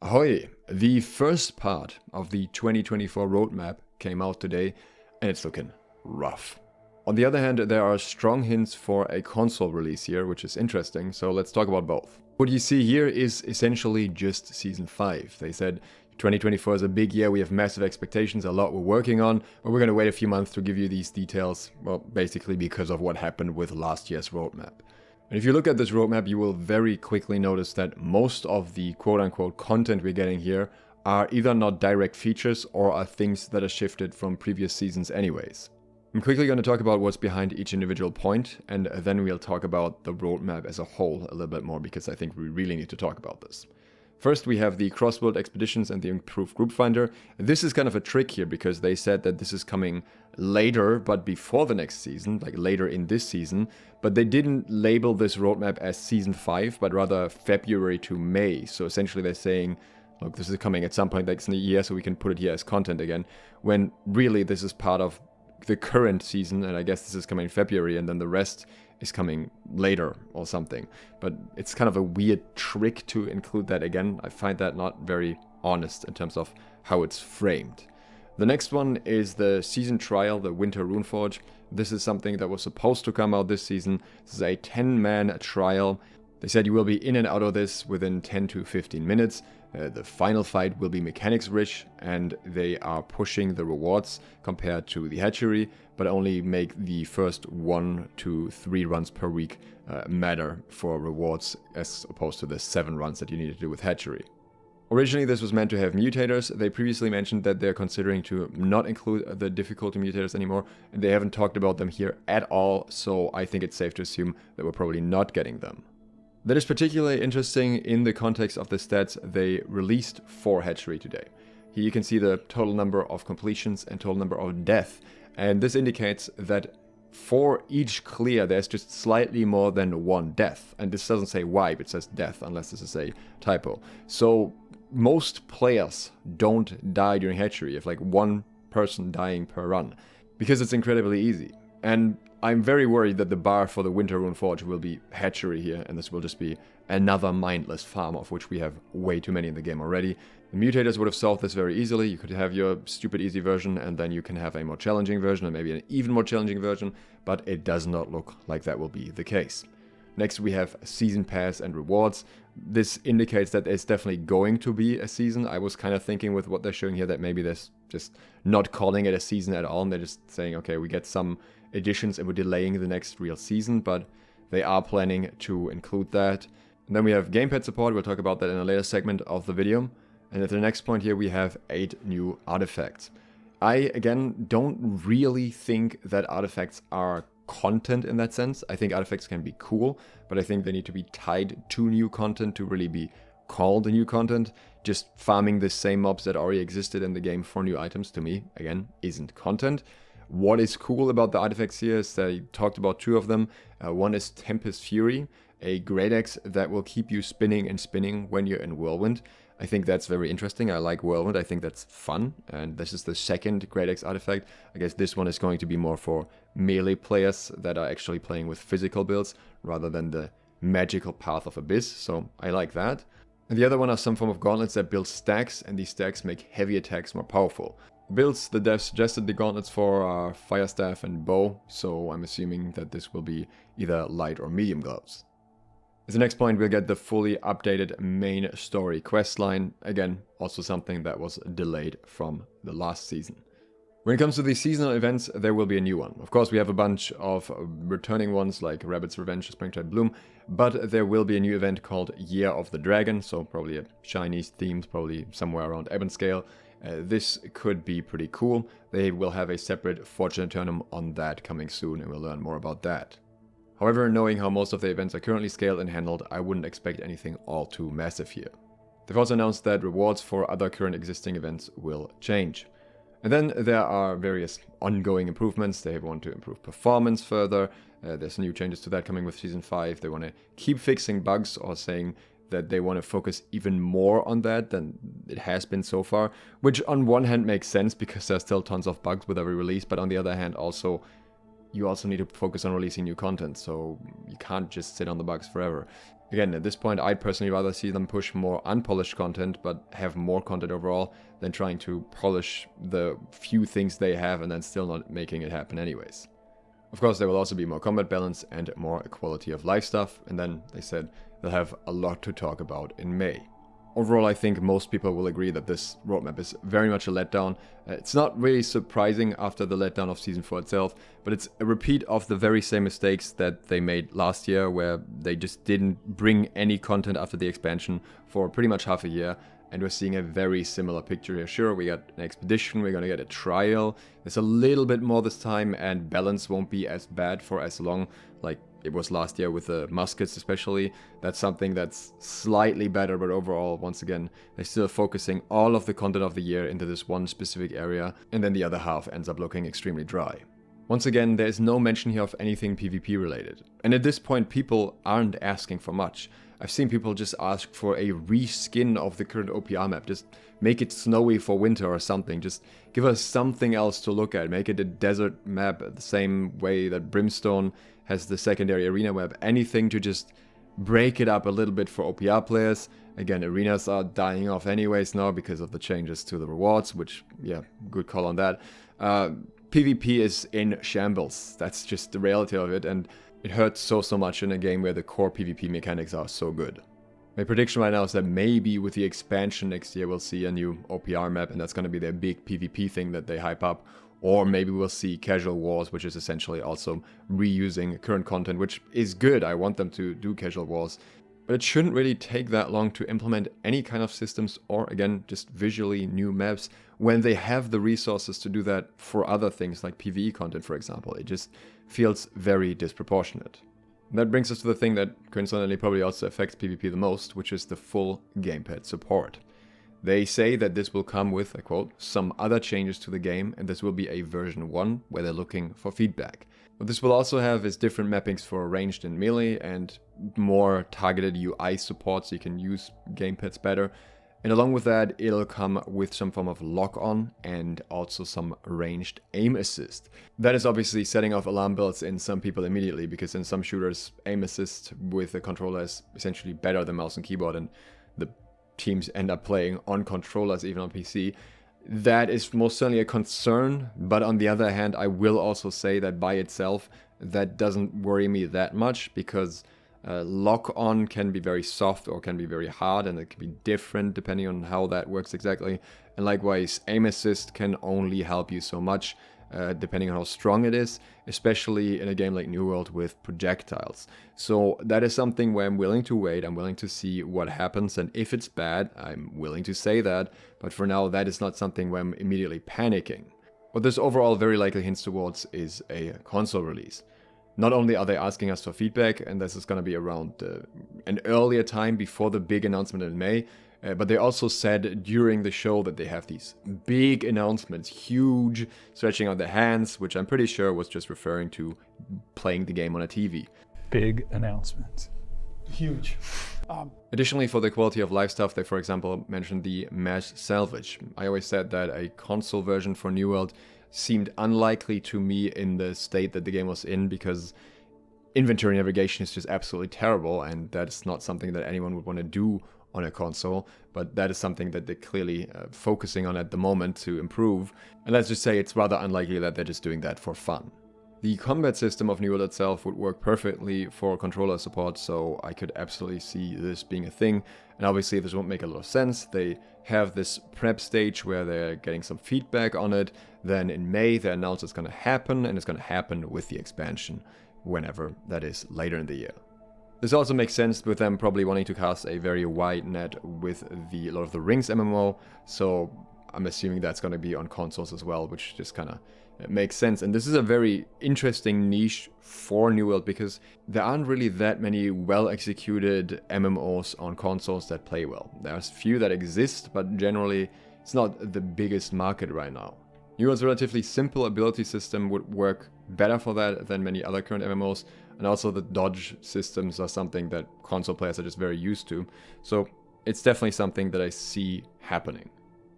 Ahoy! The first part of the 2024 roadmap came out today, and it's looking rough. On the other hand, there are strong hints for a console release here, which is interesting, so let's talk about both. What you see here is essentially just Season 5. They said 2024 is a big year, we have massive expectations, a lot we're working on, but we're going to wait a few months to give you these details, well, basically because of what happened with last year's roadmap. And if you look at this roadmap, you will very quickly notice that most of the quote-unquote content we're getting here are either not direct features or are things that are shifted from previous seasons anyways. I'm quickly going to talk about what's behind each individual point, and then we'll talk about the roadmap as a whole a little bit more, because I think we really need to talk about this. First, we have the Crossworld expeditions and the improved group finder. This is kind of a trick here, because they said that this is coming later, but before the next season, like later in this season, but they didn't label this roadmap as Season 5, but rather February to May. So essentially they're saying, look, this is coming at some point next year, so we can put it here as content again, when really this is part of the current season, and I guess this is coming in February, and then the rest is coming later or something. But it's kind of a weird trick to include that again. I find that not very honest in terms of how it's framed. The next one is the season trial, the Winter Runeforge. This is something that was supposed to come out this season. This is a 10-man trial. They said you will be in and out of this within 10 to 15 minutes. The final fight will be mechanics rich, and they are pushing the rewards compared to the hatchery, but only make the first 1 to 3 runs per week matter for rewards, as opposed to the 7 runs that you need to do with hatchery. Originally this was meant to have mutators. They previously mentioned that they're considering to not include the difficulty mutators anymore, and they haven't talked about them here at all, so I think it's safe to assume that we're probably not getting them. That is particularly interesting in the context of the stats they released for hatchery today. Here you can see the total number of completions and total number of death, and this indicates that for each clear there's just slightly more than 1 death, and this doesn't say wipe, it says death, unless this is a typo. So most players don't die during hatchery, if like 1 person dying per run, because it's incredibly easy. And I'm very worried that the bar for the Winter Runeforge will be hatchery here, and this will just be another mindless farm, of which we have way too many in the game already. The mutators would have solved this very easily. You could have your stupid easy version, and then you can have a more challenging version, and maybe an even more challenging version, but it does not look like that will be the case. Next we have Season Pass and rewards. This indicates that there's definitely going to be a season. I was kind of thinking with what they're showing here that maybe they're just not calling it a season at all, and they're just saying, okay, we get some additions and we're delaying the next real season, but they are planning to include that. And then we have Gamepad Support. We'll talk about that in a later segment of the video. And at the next point here we have 8 new artifacts. I, again, don't really think that artifacts are content in that sense. I think artifacts can be cool, but I think they need to be tied to new content to really be called new content. Just farming the same mobs that already existed in the game for new items, to me, again, isn't content. What is cool about the artifacts here is that I talked about 2 of them. One is Tempest Fury, a Great Axe that will keep you spinning and spinning when you're in Whirlwind. I think that's very interesting. I like Whirlwind. I think that's fun. And this is the second Great Axe artifact. I guess this one is going to be more for melee players that are actually playing with physical builds rather than the magical Path of Abyss. So I like that. And the other one are some form of gauntlets that build stacks, and these stacks make heavy attacks more powerful. The builds the devs suggested the gauntlets for are Fire Staff and Bow, so I'm assuming that this will be either light or medium gloves. As the next point, we'll get the fully updated main story questline. Again, also something that was delayed from the last season. When it comes to the seasonal events, there will be a new one. Of course, we have a bunch of returning ones like Rabbit's Revenge, Springtide Bloom, but there will be a new event called Year of the Dragon, so probably a Chinese theme, probably somewhere around Ebonscale. This could be pretty cool. They will have a separate Fortune Eternum on that coming soon, and we'll learn more about that. However, knowing how most of the events are currently scaled and handled, I wouldn't expect anything all too massive here. They've also announced that rewards for other current existing events will change. And then there are various ongoing improvements. They want to improve performance further. There's new changes to that coming with Season 5. They want to keep fixing bugs, or saying that they want to focus even more on that than it has been so far. Which on one hand makes sense, because there's still tons of bugs with every release, but on the other hand also, you also need to focus on releasing new content, so you can't just sit on the bugs forever. Again, at this point, I'd personally rather see them push more unpolished content, but have more content overall, than trying to polish the few things they have and then still not making it happen anyways. Of course, there will also be more combat balance and more quality of life stuff, and then they said they'll have a lot to talk about in May. Overall, I think most people will agree that this roadmap is very much a letdown. It's not really surprising after the letdown of Season 4 itself, but it's a repeat of the very same mistakes that they made last year, where they just didn't bring any content after the expansion for pretty much half a year, and we're seeing a very similar picture here. Sure, we got an expedition, we're gonna get a trial, there's a little bit more this time, and balance won't be as bad for as long, like it was last year with the muskets especially. That's something that's slightly better, but overall, once again, they're still focusing all of the content of the year into this one specific area, and then the other half ends up looking extremely dry. Once again, there is no mention here of anything PvP related. And at this point, people aren't asking for much. I've seen people just ask for a reskin of the current OPR map. Just make it snowy for winter or something. Just give us something else to look at. Make it a desert map the same way that Brimstone has the secondary arena map. Anything to just break it up a little bit for OPR players. Again, arenas are dying off anyways now because of the changes to the rewards, which, yeah, good call on that. PvP is in shambles. That's just the reality of it, and it hurts so much in a game where the core PvP mechanics are so good. My prediction right now is that maybe with the expansion next year we'll see a new OPR map, and that's going to be their big PvP thing that they hype up. Or maybe we'll see casual wars, which is essentially also reusing current content, which is good. I want them to do casual wars. But it shouldn't really take that long to implement any kind of systems or, again, just visually new maps when they have the resources to do that for other things like PvE content, for example. It just feels very disproportionate. And that brings us to the thing that coincidentally probably also affects PvP the most, which is the full gamepad support. They say that this will come with, I quote, some other changes to the game, and this will be a version 1 where they're looking for feedback. What this will also have is different mappings for ranged and melee, and more targeted UI support so you can use gamepads better. And along with that, it'll come with some form of lock-on and also some ranged aim assist. That is obviously setting off alarm bells in some people immediately, because in some shooters, aim assist with the controller is essentially better than mouse and keyboard, and the teams end up playing on controllers, even on PC. That is most certainly a concern, but on the other hand, I will also say that by itself, that doesn't worry me that much, because lock-on can be very soft or can be very hard, and it can be different depending on how that works exactly. And likewise, aim assist can only help you so much, depending on how strong it is, especially in a game like New World with projectiles. So that is something where I'm willing to wait, I'm willing to see what happens, and if it's bad, I'm willing to say that, but for now that is not something where I'm immediately panicking. What this overall very likely hints towards is a console release. Not only are they asking us for feedback, and this is going to be around an earlier time before the big announcement in May, but they also said during the show that they have these big announcements, huge, stretching out their hands, which I'm pretty sure was just referring to playing the game on a TV. Big announcements. Huge. Additionally, for the quality of life stuff, they, for example, mentioned the mass salvage. I always said that a console version for New World seemed unlikely to me in the state that the game was in, because inventory navigation is just absolutely terrible, and that's not something that anyone would want to do on a console, but that is something that they're clearly focusing on at the moment to improve, and let's just say it's rather unlikely that they're just doing that for fun. The combat system of New World itself would work perfectly for controller support, so I could absolutely see this being a thing, and obviously this won't make a lot of sense. They have this prep stage where they're getting some feedback on it, then in May they announce it's going to happen, and it's going to happen with the expansion, whenever that is later in the year. This also makes sense with them probably wanting to cast a very wide net with the Lord of the Rings MMO, so I'm assuming that's going to be on consoles as well, which just kind of makes sense. And this is a very interesting niche for New World, because there aren't really that many well-executed MMOs on consoles that play well. There's few that exist, but generally it's not the biggest market right now. New World's relatively simple ability system would work better for that than many other current MMOs, and also the dodge systems are something that console players are just very used to, so it's definitely something that I see happening.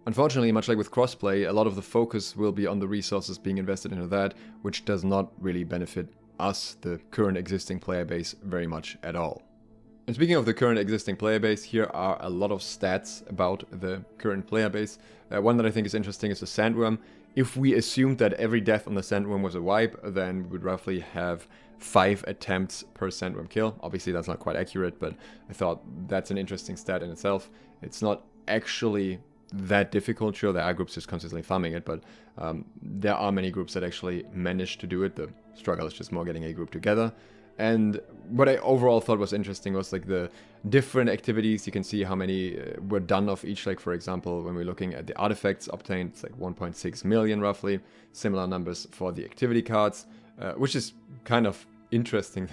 Unfortunately, much like with crossplay, a lot of the focus will be on the resources being invested into that, which does not really benefit us, the current existing player base, very much at all. And speaking of the current existing player base, here are a lot of stats about the current player base. One that I think is interesting is the Sandworm. If we assumed that every death on the Sandworm was a wipe, then we would roughly have 5 attempts per Sandworm kill. Obviously that's not quite accurate, but I thought that's an interesting stat in itself. It's not actually that difficult. Sure, there are groups just consistently farming it, but there are many groups that actually manage to do it. The struggle is just more getting a group together. And what I overall thought was interesting was like the different activities. You can see how many were done of each. Like for example, when we're looking at the artifacts obtained, it's like 1.6 million roughly. Similar numbers for the activity cards, which is kind of interesting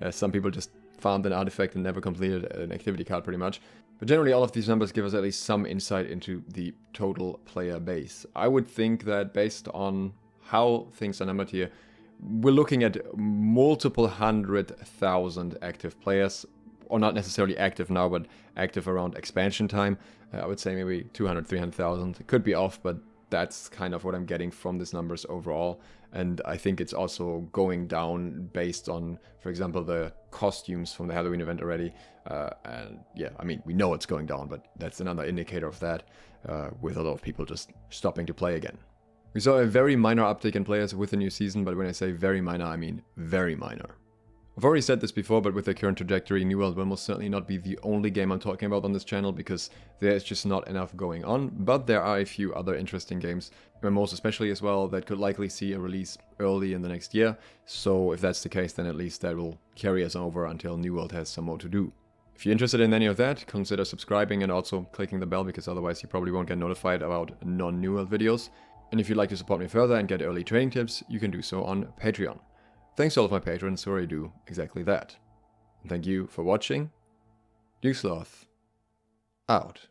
that some people just found an artifact and never completed an activity card pretty much. But generally all of these numbers give us at least some insight into the total player base. I would think that based on how things are numbered here, we're looking at multiple 100,000 active players, or not necessarily active now, but active around expansion time. I would say maybe 200, 300,000. It could be off, but that's kind of what I'm getting from these numbers overall. And I think it's also going down based on, for example, the costumes from the Halloween event already. And yeah, I mean, we know it's going down, but that's another indicator of that, with a lot of people just stopping to play again. We saw a very minor uptick in players with the new season, but when I say very minor, I mean very minor. I've already said this before, but with the current trajectory, New World will most certainly not be the only game I'm talking about on this channel, because there's just not enough going on, but there are a few other interesting games, MMOs especially as well, that could likely see a release early in the next year, so if that's the case, then at least that will carry us over until New World has some more to do. If you're interested in any of that, consider subscribing and also clicking the bell, because otherwise you probably won't get notified about non-New World videos. And if you'd like to support me further and get early training tips, you can do so on Patreon. Thanks to all of my patrons who already do exactly that. And thank you for watching. SLOTH out.